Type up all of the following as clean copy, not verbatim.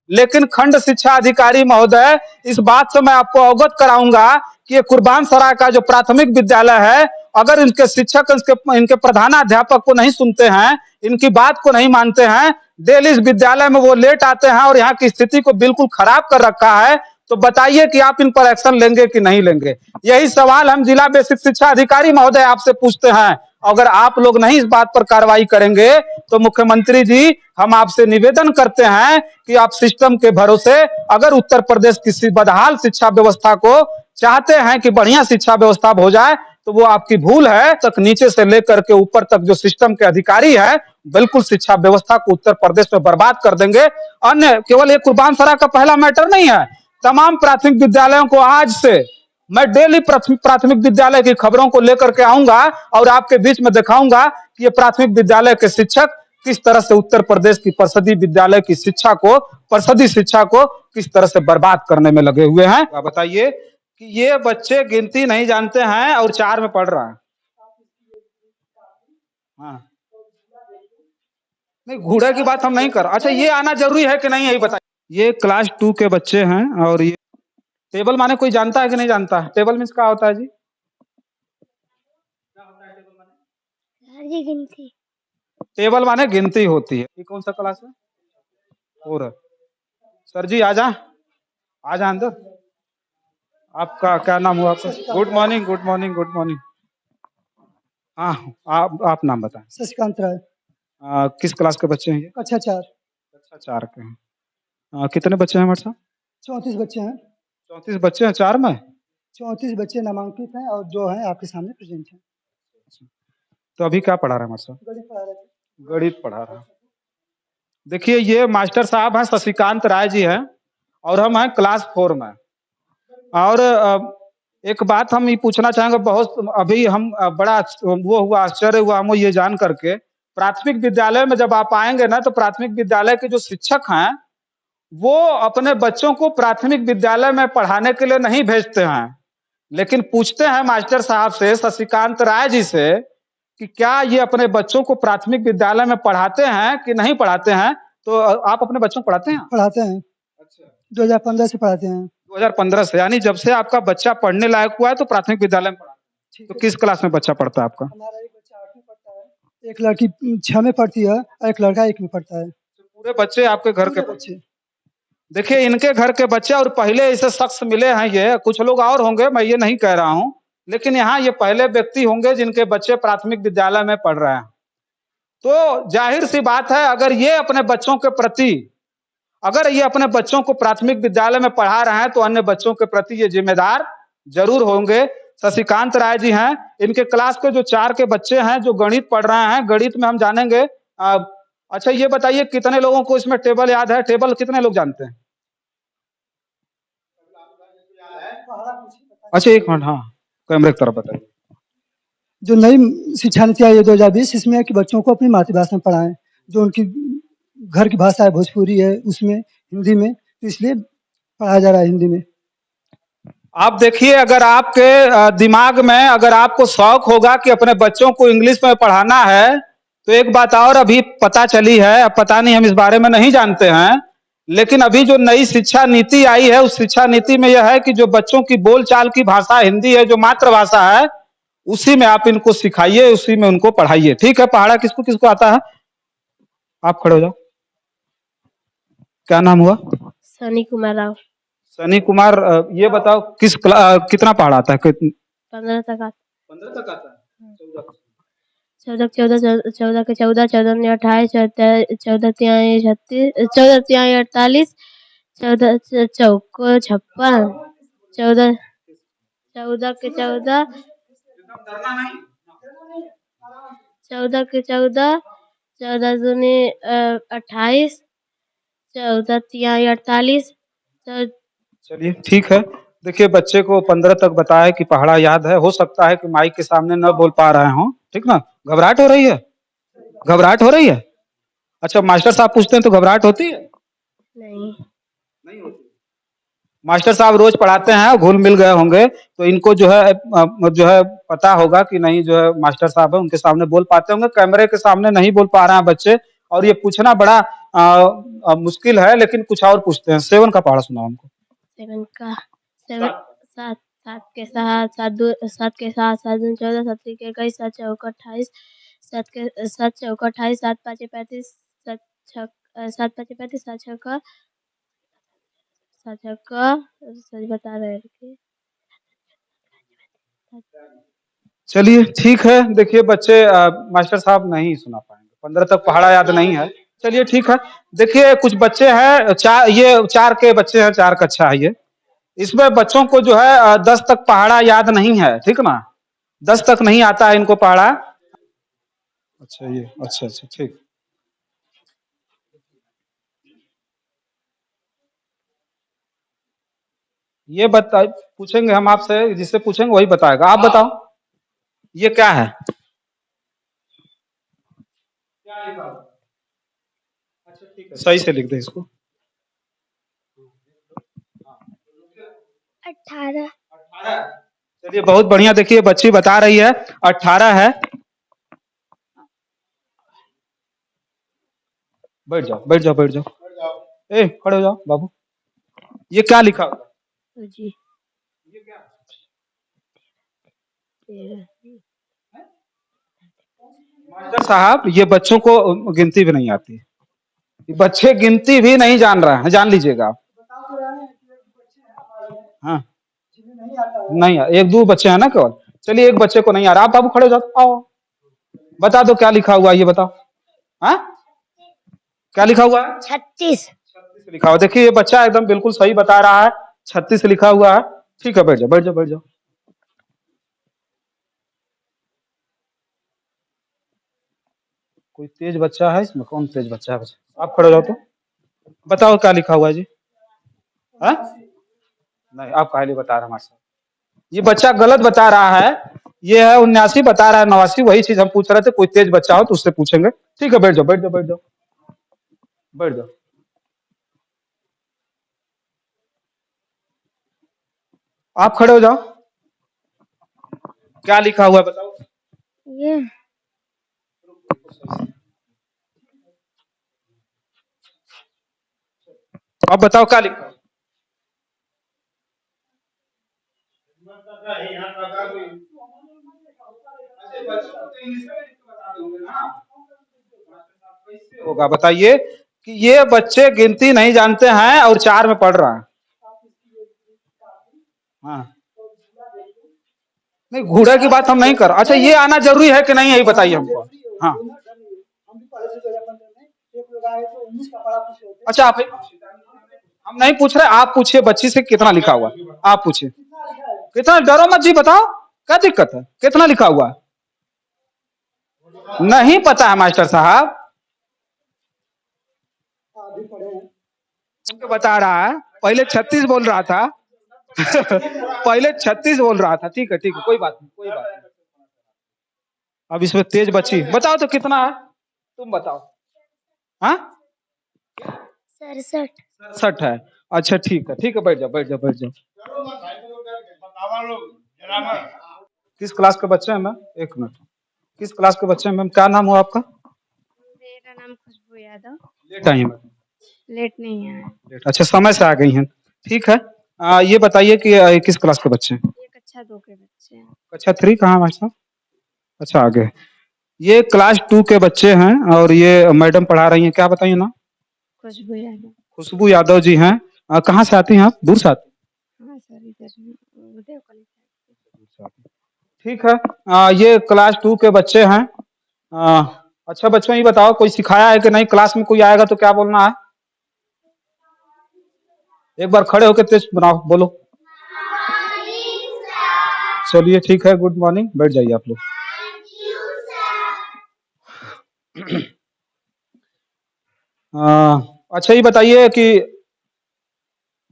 लेकिन खंड शिक्षा अधिकारी महोदय, इस बात से मैं आपको अवगत कराऊंगा कि ये कुर्बान सराय का जो प्राथमिक विद्यालय है, अगर इनके शिक्षक इनके प्रधानाध्यापक को नहीं सुनते हैं, इनकी बात को नहीं मानते हैं, डेली इस विद्यालय में वो लेट आते हैं और यहाँ की स्थिति को बिल्कुल खराब कर रखा है, तो बताइए कि आप इन पर एक्शन लेंगे कि नहीं लेंगे। यही सवाल हम जिला बेसिक शिक्षा अधिकारी महोदय आपसे पूछते हैं। अगर आप लोग नहीं इस बात पर कार्रवाई करेंगे तो मुख्यमंत्री जी, हम आपसे निवेदन करते हैं कि आप सिस्टम के भरोसे, अगर उत्तर प्रदेश की बदहाल शिक्षा व्यवस्था को चाहते हैं कि बढ़िया शिक्षा व्यवस्था हो जाए, तो वो आपकी भूल है। तक नीचे से लेकर के ऊपर तक जो सिस्टम के अधिकारी है, बिल्कुल शिक्षा व्यवस्था को उत्तर प्रदेश में बर्बाद कर देंगे। अन्य केवल ये कुर्बान सराय का पहला मैटर नहीं है, तमाम प्राथमिक विद्यालयों को आज से मैं डेली प्राथमिक विद्यालय की खबरों को लेकर के आऊंगा और आपके बीच में दिखाऊंगा कि ये प्राथमिक विद्यालय के शिक्षक किस तरह से उत्तर प्रदेश की परिषदीय विद्यालय की शिक्षा को, परिषदीय शिक्षा को किस तरह से बर्बाद करने में लगे हुए हैं। आप बताइए कि ये बच्चे गिनती नहीं जानते हैं और 4 में पढ़ रहा है। हाँ, नहीं, घूढ़े की बात हम नहीं कर। अच्छा, ये आना जरूरी है कि नहीं, यही बताइए। ये क्लास 2 के बच्चे हैं और ये टेबल माने कोई जानता है कि नहीं जानता है? टेबल मीन्स क्या होता है जी? क्या होता है टेबल माने? गिनती। टेबल माने गिनती होती है। ये कौन सा क्लास है? और सर जी आ जा अंदर। आपका क्या नाम हुआ आपका? Good morning, good morning, good morning. हाँ, आप नाम बताएं। शशिकांत राय। किस क्लास के बच्चे हैं ये? कक्षा 4। कक्षा 4 के हैं। कितने बच्चे हैं हमारे साथ? 34 बच्चे हैं। 34 बच्चे हैं 4 में? 34 बच्चे नामांकित हैं और जो हैं आपके सामने प्रेजेंट हैं। तो अभी क्या पढ़ा रहे हैं हमारे साथ? गणित पढ़ा रहे थे। गणित पढ़ा रहे हैं। देखिए, ये मास्टर साहब हैं, शशिकांत राय जी हैं, और हम हैं क्लास 4 में। और एक बात हम ये पूछना चाहेंगे, बहुत अभी हम बड़ा वो हुआ, आश्चर्य हुआ हमें ये जान करके, प्राथमिक विद्यालय में जब आप आएंगे ना, तो प्राथमिक विद्यालय के जो शिक्षक हैं, वो अपने बच्चों को प्राथमिक विद्यालय में पढ़ाने के लिए नहीं भेजते हैं, लेकिन पूछते हैं मास्टर साहब से, शशिकांत राय जी से, कि क्या ये अपने बच्चों को प्राथमिक विद्यालय में पढ़ाते हैं कि नहीं पढ़ाते हैं। तो आप अपने बच्चों को पढ़ाते हैं? पढ़ाते हैं। अच्छा, 2015 से पढ़ाते हैं। 2015 से, यानी जब से आपका बच्चा पढ़ने लायक हुआ है तो प्राथमिक विद्यालय में पढ़ा। तो किस क्लास में बच्चा पढ़ता है आपका? हमारा एक बच्चा 8 में पढ़ता है, एक लड़की 6 में पढ़ती है और एक लड़का 1 में पढ़ता है। तो पूरे बच्चे आपके घर के बच्चे? देखिए, इनके घर के बच्चे और पहले ऐसे शख्स मिले हैं, ये कुछ लोग और होंगे, मैं ये नहीं कह रहा हूं, लेकिन यहाँ ये पहले व्यक्ति होंगे जिनके बच्चे प्राथमिक विद्यालय में पढ़ रहे हैं। तो जाहिर सी बात है, अगर ये अपने बच्चों के प्रति, अगर ये अपने बच्चों को प्राथमिक विद्यालय में पढ़ा रहे हैं, तो अन्य बच्चों के प्रति ये जिम्मेदार जरूर होंगे। शशिकांत राय जी हैं, इनके क्लास के जो 4 के बच्चे हैं जो गणित पढ़ रहे हैं, गणित में हम जानेंगे। अच्छा, ये बताइए कितने लोगों को इसमें टेबल याद है? टेबल कितने लोग जानते हैं? अच्छा, एक मिनट, हाँ, कैमरे की तरफ बताइए। जो नई शिक्षा नीति आई है 2020, इसमें है कि बच्चों को अपनी मातृभाषा में पढ़ाएं, जो उनकी घर की भाषा है, भोजपुरी है, उसमें हिंदी में, तो इसलिए पढ़ाया जा रहा है हिंदी में। आप देखिए, अगर आपके दिमाग में, अगर आपको शौक होगा कि अपने बच्चों को इंग्लिश में पढ़ाना है, तो एक बात और अभी पता चली है, अब पता नहीं, हम इस बारे में नहीं जानते हैं, लेकिन अभी जो नई शिक्षा नीति आई है, उस शिक्षा नीति में यह है कि जो बच्चों की बोलचाल की भाषा हिंदी है, जो मातृभाषा है, उसी में आप इनको सिखाइए, उसी में उनको पढ़ाइए। ठीक है? पहाड़ा किसको किसको आता है? आप खड़े हो जाओ। क्या नाम हुआ? सनी कुमार राव। सनी कुमार, ये बताओ कितना पहाड़ा आता है? 15 तक आता। 15 तक आता है? 14 14 के 14, 14 ने 28, 14 तिहाई 36, 14 तिहाई 48, 14 चौको 56, 14 के 14, 14 के 14, 14 दूनी 28, 14 तिहाई 48। चलिए, ठीक है। देखिए, बच्चे को 15 तक बताया कि पहाड़ा याद है, हो सकता है कि माइक के सामने न बोल पा रहे हो, ठीक ना? घबराहट हो रही है? घबराहट हो रही है? अच्छा, मास्टर साहब पूछते हैं तो घबराहट होती है? नहीं होती। मास्टर साहब रोज पढ़ाते हैं, घुल मिल गए होंगे, तो इनको जो है पता होगा कि नहीं, जो है मास्टर साहब है, उनके सामने बोल पाते होंगे, कैमरे के सामने नहीं बोल पा रहे हैं बच्चे। और ये पूछना बड़ा मुश्किल है, लेकिन कुछ और पूछते हैं। 7 का पहाड़ा सुनाओ हमको। 7 का 7 7 7 के 7 7 2 7 के 7 7 दूनी 14 7 3 के 21 7 चौका 28 7 के 7 चौका 28 7 5 35 7 6 7 5 35 7 छक्का 7 छक्का सही बता रहे हैं। चलिए ठीक है। देखिए बच्चे मास्टर साहब नहीं सुना पाएंगे, 15 तक पहाड़ा याद नहीं है। चलिए ठीक है। देखिए कुछ बच्चे हैं, ये 4 के बच्चे हैं, 4 कक्षा है ये। इसमें बच्चों को जो है 10 तक पहाड़ा याद नहीं है, ठीक ना। 10 तक नहीं आता है इनको पहाड़ा। अच्छा ये अच्छा अच्छा ठीक। ये बता पूछेंगे हम आपसे, जिससे पूछेंगे वही बताएगा। आप बताओ ये क्या है? क्या लिखा हुआ? अच्छा ठीक है, सही से लिख दे इसको। 18 18। चलिए बहुत बढ़िया। देखिए बच्ची बता रही है 18 है। बैठ जाओ बैठ जाओ बैठ जाओ। ए खड़े हो जाओ बाबू। ये क्या लिखा हुआ? जी ये क्या? 13 मास्टर साहब ये बच्चों को गिनती भी नहीं आती। ये बच्चे गिनती भी नहीं जान रहे हैं, जान लीजिएगा आप। हाँ नहीं, 1 2 बच्चे हैं ना केवल। चलिए एक बच्चे को नहीं आ रहा। आप बाबू खड़े हो जाओ, आओ बता दो क्या लिखा हुआ है, ये बताओ। हाँ क्या लिखा हुआ है? 36 36 लिखा हुआ। देखिए ये बच्चा एकदम बिल्कुल सही बता रहा है, 36 लिखा हुआ है। ठीक है बैठ जाओ बैठ जाओ बैठ जाओ। कोई तेज बच्चा है इसमें? कौन तेज बच्चा है? बच्चा आप खड़े हो जाओ तो बताओ क्या लिखा हुआ है जी। हाँ नहीं, आप काहे लिए बता रहे हैं हमारे साथ? ये बच्चा गलत बता रहा है। ये है 79 बता रहा है 89। वही चीज हम पूछ रहे थे। कोई तेज बच्चा हो तो उससे पूछेंगे। ठीक है बैठ जाओ बैठ जाओ बैठ जाओ बैठ जाओ। आप खड़े हो जाओ। क्या लिखा हुआ है बताओ। ये अब बताओ क्या लिखा है? होगा बताइए कि ये बच्चे गिनती नहीं जानते हैं और 4 में पढ़ रहा है। हाँ नहीं, घोड़े की बात हम नहीं कर। अच्छा ये आना जरूरी है कि नहीं, यही बताइए हमको। हाँ अच्छा आप हम नहीं पूछ रहे, आप पूछिए बच्ची से कितना लिखा हुआ। आप पूछिए कितना। डरो मत जी, बताओ क्या दिक्कत है, कितना लिखा हुआ है? नहीं पता है मास्टर साहब। हमको बता रहा है, पहले 36 बोल रहा था। पहले 36 बोल रहा था। ठीक है ठीक है, कोई बात नहीं कोई बात नहीं। अब इसमें तेज बच्ची बताओ तो कितना है, तुम बताओ। हाँ 67 67 है। अच्छा ठीक है बैठ जाओ बैठ जाओ बैठ जाओ। किस क्लास के बच्चे हैं मैम? एक मिनट। किस क्लास के बच्चे हैं मैम? क्या नाम हुआ आपका? मेरा नाम खुशबू यादव। लेट आई हैं मैम? लेट नहीं है। लेट, अच्छा समय से आ गई हैं। ठीक है। ये बताइए कि किस क्लास के बच्चे हैं? ये कक्षा 2 के बच्चे हैं। कक्षा 3 कहाँ है हमारे साथ? अच्छा आगे। ये क्लास 2 के बच्चे हैं और ये मैडम पढ़ा रही हैं। क्या बताइए ना? खुशबू यादव। खुशबू यादव जी हैं। कहाँ से आती हैं आप? दूर से आती हाँ सर इधर उदय कॉलेज। हैं? ठीक है। ये क्लास 2 के बच्चे हैं। अच्छा बच्चों ये बताओ कोई सिखाया है कि नहीं? क्लास में कोई आएगा तो क्या बोलना है? एक बार खड़े होकर तेज बनाओ बोलो। चलिए ठीक है, गुड मॉर्निंग। बैठ जाइए आप लोग। अच्छा ये बताइए कि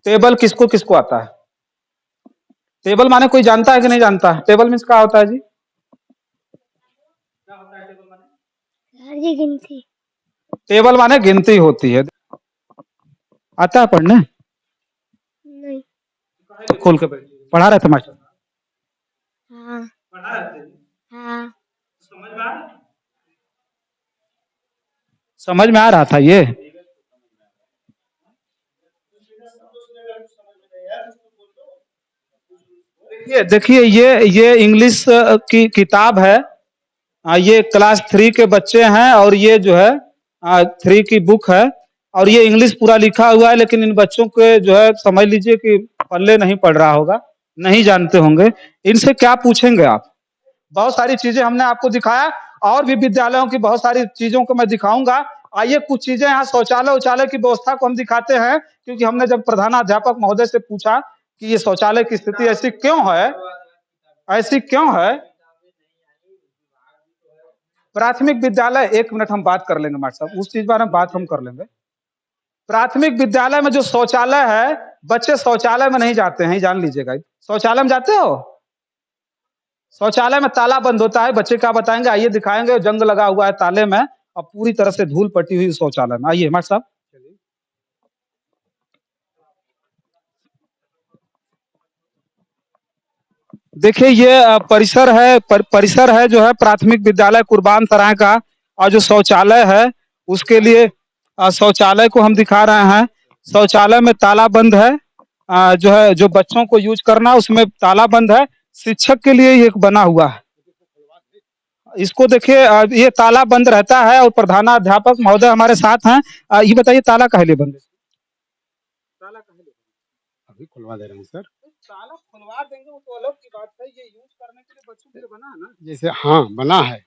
टेबल किसको किसको आता है? टेबल माने कोई जानता है कि नहीं जानता है? टेबल मीन्स क्या होता है जी? क्या होता है टेबल माने? सर जी गिनती। टेबल माने गिनती होती है। आता है पढ़ने? नहीं। खोल के बैठ। पढ़ा रहे थे मास्टर? हाँ पढ़ा रहे थे। हाँ समझ में आ रहा था ये? देखिए ये इंग्लिश की किताब है। ये क्लास 3 के बच्चे हैं और ये जो है 3 की बुक है और ये इंग्लिश पूरा लिखा हुआ है, लेकिन इन बच्चों के जो है समझ लीजिए कि पल्ले नहीं पड़ रहा होगा, नहीं जानते होंगे। इनसे क्या पूछेंगे आप? बहुत सारी चीजें हमने आपको दिखाया, और भी विद्यालयों की बहुत सारी चीजों को मैं दिखाऊंगा। आइए कुछ चीजें यहाँ शौचालय उचालय की व्यवस्था को हम दिखाते हैं, क्योंकि हमने जब प्रधानाध्यापक महोदय से पूछा कि ये शौचालय की स्थिति ऐसी क्यों है, ऐसी क्यों है। प्राथमिक विद्यालय, 1 मिनट हम बात कर लेंगे मास्टर साहब, उस चीज बारे में बात हम कर लेंगे। प्राथमिक विद्यालय में जो शौचालय है, बच्चे शौचालय में नहीं जाते हैं, जान लीजिएगा। शौचालय में जाते हो? शौचालय में ताला बंद होता है। बच्चे क्या बताएंगे, आइए दिखाएंगे। जंग लगा हुआ है ताले में और पूरी तरह से धूल पटी हुई शौचालय में। आइए मास्टर साहब। देखिए ये परिसर है जो है प्राथमिक विद्यालय कुर्बान सराय का, और जो शौचालय है उसके लिए शौचालय को हम दिखा रहे हैं। शौचालय में ताला बंद है, जो है जो बच्चों को यूज करना उसमें ताला बंद है। शिक्षक के लिए एक बना हुआ है, इसको देखिए ये ताला बंद रहता है। और प्रधानाध्यापक महोदय हमारे साथ हैं। ये बताइए ताला काहे लिए बंद है? ताला काहे लिए? अभी खुलवा दे रहे हैं सर। ताला खुलवा देंगे वो तो अलग की बात है, ये यूज करने के लिए बच्चों के लिए बना है ना। जैसे हाँ बना है,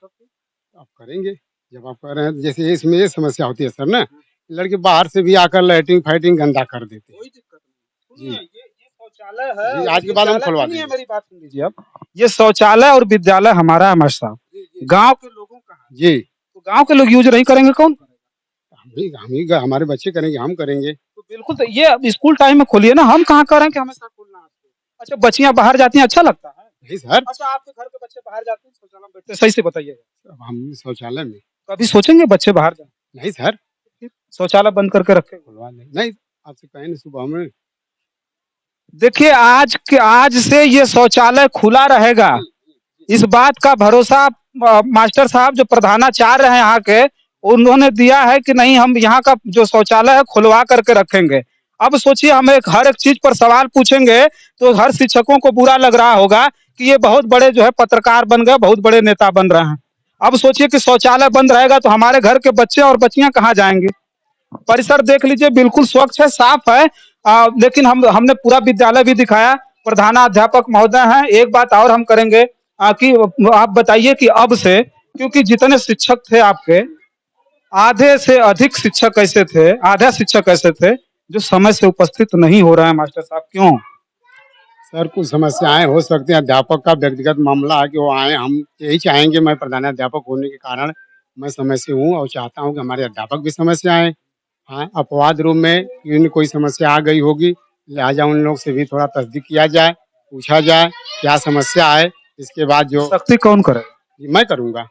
आप करेंगे जब आप कर रहे हैं। जैसे इसमें ये समस्या होती है सर ना, लड़के बाहर से भी आकर लैट्रिन फाइटिंग गंदा कर देते हैं। कोई दिक्कत नहीं। सुनिए, ये शौचालय है। जी, आज के बाद हम खुलवा देंगे। मेरी बात सुन लीजिए। अब ये शौचालय और विद्यालय हमारा है मास्टर साहब, गांव के लोगों का है। जी, तो गांव के लोग यूज नहीं करेंगे, कौन करेगा? हम ही हमारे बच्चे करेंगे, हम करेंगे। तो बिल्कुल, तो ये स्कूल टाइम में खोलिए ना, हम कहाँ करें कि हमेशा खोलना है। अच्छा, बच्चियां बाहर जाती हैं, अच्छा लगता है? नहीं सर। अच्छा, आपके घर के बच्चे बाहर जाते हैं शौचालय में बैठते हैं, सही से बताइए। हम शौचालय में कभी सोचेंगे बच्चे बाहर जाए? नहीं सर, शौचालय बंद करके रखे। खुलवा नहीं, आपसे कहें ना सुबह में। देखिए आज से ये शौचालय खुला रहेगा, इस बात का भरोसा मास्टर साहब जो प्रधानाचार्य हैं यहाँ के, उन्होंने दिया है कि नहीं हम यहाँ का जो शौचालय है खुलवा करके रखेंगे। अब सोचिए हम हर एक चीज पर सवाल पूछेंगे तो हर शिक्षकों को बुरा लग रहा होगा कि ये बहुत बड़े जो है पत्रकार बन गए, बहुत बड़े नेता बन रहे हैं। अब सोचिए कि शौचालय बंद रहेगा तो हमारे घर के बच्चे और बच्चियां कहाँ जाएंगे। परिसर देख लीजिए, बिल्कुल स्वच्छ है, साफ है। लेकिन हमने पूरा विद्यालय भी दिखाया। प्रधानाध्यापक महोदय हैं, एक बात और हम करेंगे कि आप बताइए कि अब से, क्योंकि जितने शिक्षक थे आपके, आधे से अधिक शिक्षक ऐसे थे, आधा शिक्षक ऐसे थे जो समय से उपस्थित नहीं हो रहे हैं मास्टर साहब, क्यों? सर कुछ समस्याएं हो सकती हैं, अध्यापक का व्यक्तिगत मामला है कि वो आए। हम यही चाहेंगे, मैं प्रधानाध्यापक होने के कारण मैं समय से हूँ और चाहता हूँ कि हमारे अध्यापक भी समय से आए। हाँ, अपवाद रूप में इन कोई समस्या आ गई होगी, लिहाजा उन लोग से भी थोड़ा तस्दीक किया जाए, पूछा जाए क्या समस्या है। इसके बाद जो सख्ती कौन करे? मैं करूँगा।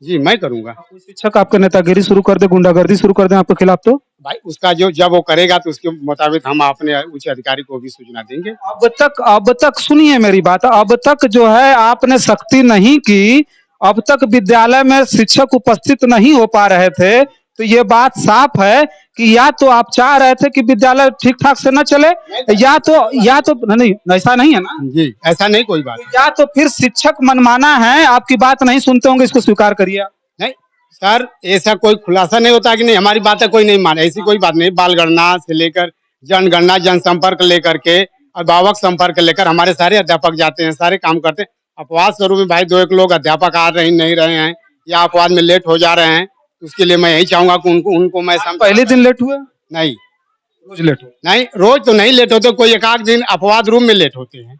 जी मैं करूँगा। कोई शिक्षक आपके नेतागिरी शुरू कर दे, गुंडागर्दी शुरू कर दे आपके खिलाफ, तो भाई उसका जो जब वो करेगा तो उसके मुताबिक हम अपने उच्च अधिकारी को भी सूचना देंगे। अब तक सुनिए मेरी बात, अब तक जो है आपने सख्ती नहीं की, अब तक विद्यालय में शिक्षक उपस्थित नहीं हो पा रहे थे, तो ये बात साफ है कि या तो आप चाह रहे थे कि विद्यालय ठीक ठाक से न चले, या तो नहीं, ऐसा नहीं है ना जी, ऐसा नहीं कोई बात। या तो फिर शिक्षक मनमाना है, आपकी बात नहीं सुनते होंगे, इसको स्वीकार करिए। नहीं सर, ऐसा कोई खुलासा नहीं होता कि नहीं हमारी बातें कोई नहीं माने, ऐसी कोई बात नहीं। बाल गणना से लेकर जनगणना, जनसंपर्क लेकर के अभिभावक संपर्क लेकर हमारे सारे अध्यापक जाते हैं, सारे काम करते हैं। अपवाद स्वरूप में भाई 2-1 लोग अध्यापक आ रहे नहीं रहे हैं या अपवाद में लेट हो जा रहे हैं, उसके लिए मैं यही चाहूंगा कि उनको मैं पहले दिन लेट हुए? नहीं, रोज लेट हुए? नहीं, रोज तो नहीं लेट होते, कोई 1-8 दिन अपवाद रूप में लेट होते हैं।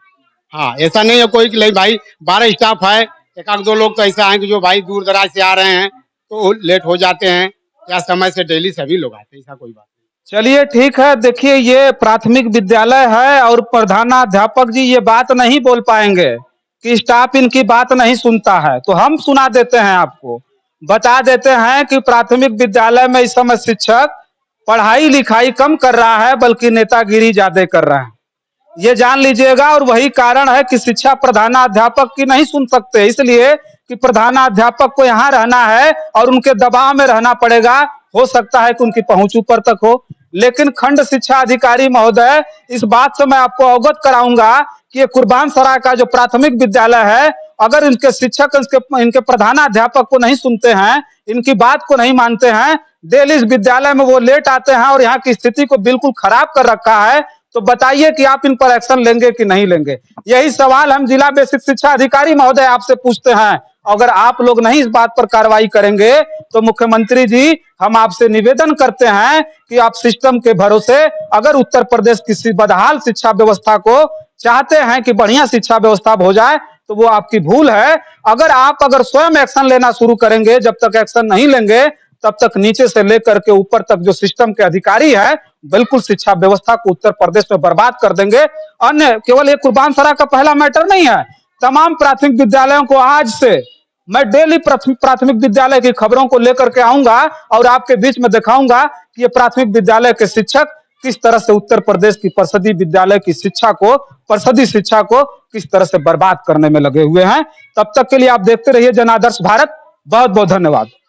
हाँ, ऐसा नहीं है कोई कि नहीं भाई 12 स्टाफ है, 1-2 लोग तो ऐसा है कि जो भाई दूर दराज से आ रहे हैं तो लेट हो जाते हैं, या समय से डेली सभी लोग आते हैं, ऐसा कोई बात नहीं। चलिए ठीक है। देखिए ये प्राथमिक विद्यालय है और प्रधानाध्यापक जी ये बात नहीं बोल पाएंगे कि स्टाफ इनकी बात नहीं सुनता है, तो हम सुना देते हैं, आपको बता देते हैं कि प्राथमिक विद्यालय में इस समय शिक्षक पढ़ाई लिखाई कम कर रहा है बल्कि नेतागिरी ज्यादा कर रहा है, ये जान लीजिएगा। और वही कारण है कि शिक्षा प्रधानाध्यापक की नहीं सुन सकते, इसलिए कि प्रधानाध्यापक को यहाँ रहना है और उनके दबाव में रहना पड़ेगा। हो सकता है कि उनकी पहुंच ऊपर तक हो, लेकिन खंड शिक्षा अधिकारी महोदय, इस बात से मैं आपको अवगत कराऊंगा कि ये कुर्बान सराय का जो प्राथमिक विद्यालय है, अगर इनके शिक्षक इनके प्रधानाध्यापक को नहीं सुनते हैं, इनकी बात को नहीं मानते हैं, डेली इस विद्यालय में वो लेट आते हैं और यहाँ की स्थिति को बिल्कुल खराब कर रखा है, तो बताइए कि आप इन पर एक्शन लेंगे कि नहीं लेंगे। यही सवाल हम जिला बेसिक शिक्षा अधिकारी महोदय आपसे पूछते हैं। अगर आप लोग नहीं इस बात पर कार्रवाई करेंगे तो मुख्यमंत्री जी, हम आपसे निवेदन करते हैं कि आप सिस्टम के भरोसे, अगर उत्तर प्रदेश की बदहाल शिक्षा व्यवस्था को चाहते हैं कि बढ़िया शिक्षा व्यवस्था हो जाए, तो वो आपकी भूल है। अगर स्वयं एक्शन लेना शुरू करेंगे, जब तक एक्शन नहीं लेंगे तब तक नीचे से लेकर के ऊपर तक जो सिस्टम के अधिकारी है, बिल्कुल शिक्षा व्यवस्था को उत्तर प्रदेश में बर्बाद कर देंगे। अन्य केवल ये कुर्बान सराय का पहला मैटर नहीं है, तमाम प्राथमिक विद्यालयों को आज से मैं डेली प्राथमिक विद्यालय की खबरों को लेकर के आऊंगा और आपके बीच में दिखाऊंगा कि ये प्राथमिक विद्यालय के शिक्षक किस तरह से उत्तर प्रदेश की परिषदीय विद्यालय की शिक्षा को, परिषदीय शिक्षा को किस तरह से बर्बाद करने में लगे हुए हैं। तब तक के लिए आप देखते रहिए जन आदर्श भारत। बहुत बहुत धन्यवाद।